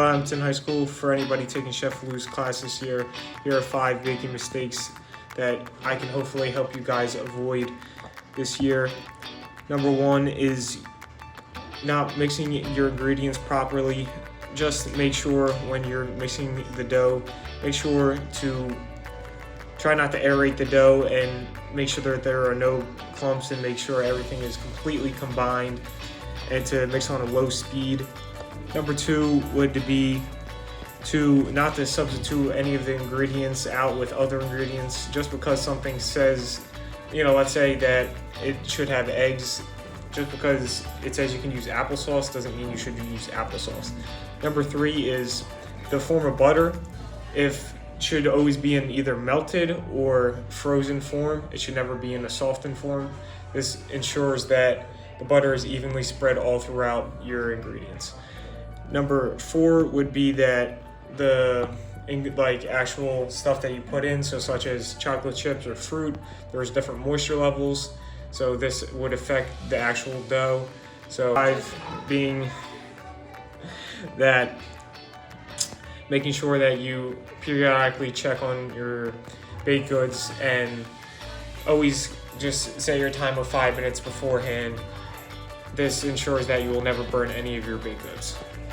I'm in high school. For anybody taking Chef Lou's class this year, here are 5 baking mistakes that I can hopefully help you guys avoid this year. Number 1 is not mixing your ingredients properly. Just make sure when you're mixing the dough, make sure to try not to aerate the dough and make sure that there are no clumps, and make sure everything is completely combined, and to mix on a low speed. Number 2 would be to not to substitute any of the ingredients out with other ingredients. Just because something says, let's say that it should have eggs, just because it says you can use applesauce doesn't mean you should use applesauce. Number 3 is the form of butter. It should always be in either melted or frozen form. It should never be in a softened form. This ensures that the butter is evenly spread all throughout your ingredients. Number 4 would be that the actual stuff that you put in, so such as chocolate chips or fruit, there's different moisture levels, so this would affect the actual dough. So 5 being that making sure that you periodically check on your baked goods, and always just set your time of 5 minutes beforehand. This ensures that you will never burn any of your baked goods.